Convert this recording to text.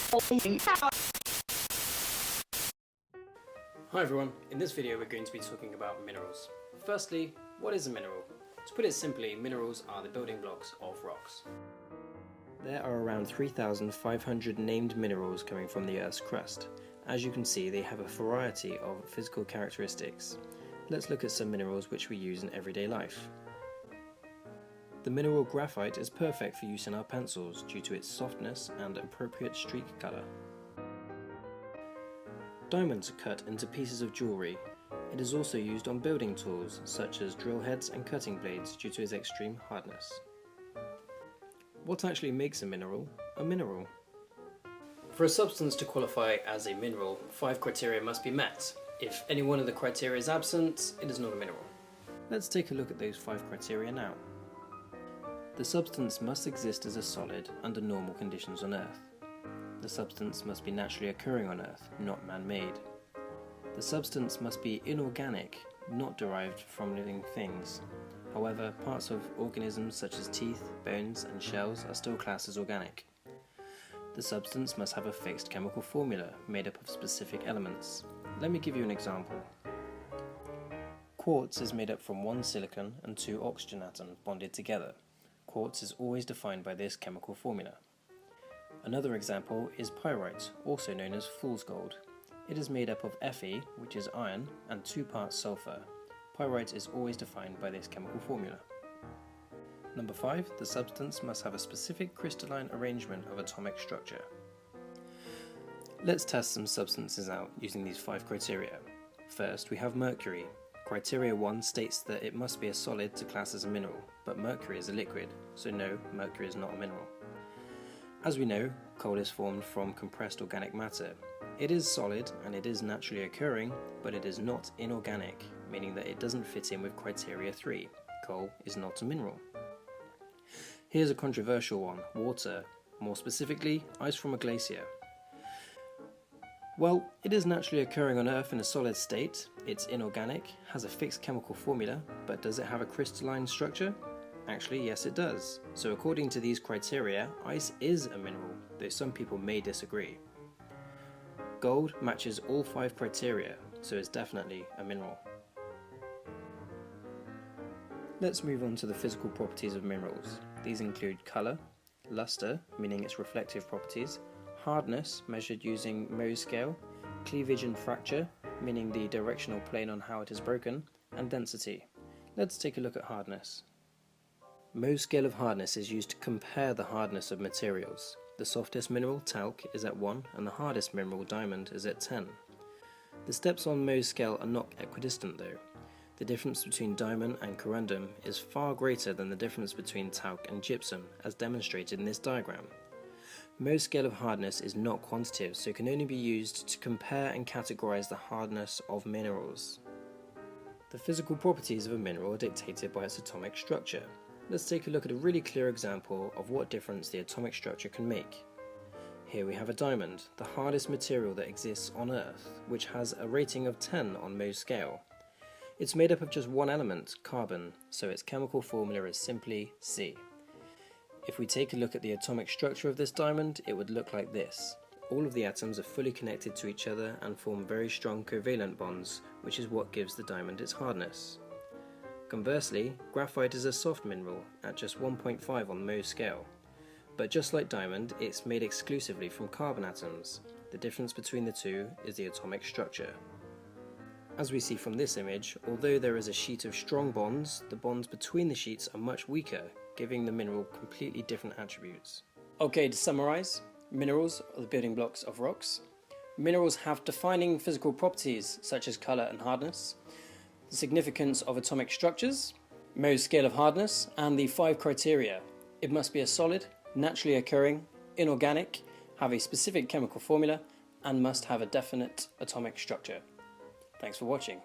Hi everyone, in this video we're going to be talking about minerals. Firstly, what is a mineral? To put it simply, minerals are the building blocks of rocks. There are around 3,500 named minerals coming from the Earth's crust. As you can see, they have a variety of physical characteristics. Let's look at some minerals which we use in everyday life. The mineral graphite is perfect for use in our pencils due to its softness and appropriate streak colour. Diamonds are cut into pieces of jewellery. It is also used on building tools such as drill heads and cutting blades due to its extreme hardness. What actually makes a mineral a mineral? For a substance to qualify as a mineral, 5 criteria must be met. If any one of the criteria is absent, it is not a mineral. Let's take a look at those 5 criteria now. The substance must exist as a solid under normal conditions on Earth. The substance must be naturally occurring on Earth, not man-made. The substance must be inorganic, not derived from living things. However, parts of organisms such as teeth, bones and shells are still classed as organic. The substance must have a fixed chemical formula made up of specific elements. Let me give you an example. Quartz is made up from 1 silicon and 2 oxygen atoms bonded together. Quartz is always defined by this chemical formula. Another example is pyrite, also known as fool's gold. It is made up of Fe, which is iron, and 2 parts sulfur. Pyrite is always defined by this chemical formula. Number 5, the substance must have a specific crystalline arrangement of atomic structure. Let's test some substances out using these 5 criteria. First, we have mercury. Criteria 1 states that it must be a solid to class as a mineral, but mercury is a liquid, so no, mercury is not a mineral. As we know, coal is formed from compressed organic matter. It is solid and it is naturally occurring, but it is not inorganic, meaning that it doesn't fit in with criteria 3. Coal is not a mineral. Here's a controversial one, water, more specifically, ice from a glacier. Well, it is naturally occurring on Earth in a solid state, it's inorganic, has a fixed chemical formula, but does it have a crystalline structure? Actually, yes it does. So according to these criteria, ice is a mineral, though some people may disagree. Gold matches all 5 criteria, so it's definitely a mineral. Let's move on to the physical properties of minerals. These include colour, lustre, meaning its reflective properties, hardness, measured using Mohs scale, cleavage and fracture, meaning the directional plane on how it is broken, and density. Let's take a look at hardness. Mohs scale of hardness is used to compare the hardness of materials. The softest mineral, talc, is at 1 and the hardest mineral, diamond, is at 10. The steps on Mohs scale are not equidistant though. The difference between diamond and corundum is far greater than the difference between talc and gypsum, as demonstrated in this diagram. Mohs scale of hardness is not quantitative, so can only be used to compare and categorize the hardness of minerals. The physical properties of a mineral are dictated by its atomic structure. Let's take a look at a really clear example of what difference the atomic structure can make. Here we have a diamond, the hardest material that exists on Earth, which has a rating of 10 on Mohs scale. It's made up of just 1 element, carbon, so its chemical formula is simply C. If we take a look at the atomic structure of this diamond, it would look like this. All of the atoms are fully connected to each other and form very strong covalent bonds, which is what gives the diamond its hardness. Conversely, graphite is a soft mineral at just 1.5 on Mohs scale. But just like diamond, it's made exclusively from carbon atoms. The difference between the two is the atomic structure. As we see from this image, although there is a sheet of strong bonds, the bonds between the sheets are much weaker, giving the mineral completely different attributes. Okay, to summarise, minerals are the building blocks of rocks. Minerals have defining physical properties such as colour and hardness, the significance of atomic structures, Mohs scale of hardness, and the 5 criteria. It must be a solid, naturally occurring, inorganic, have a specific chemical formula, and must have a definite atomic structure. Thanks for watching.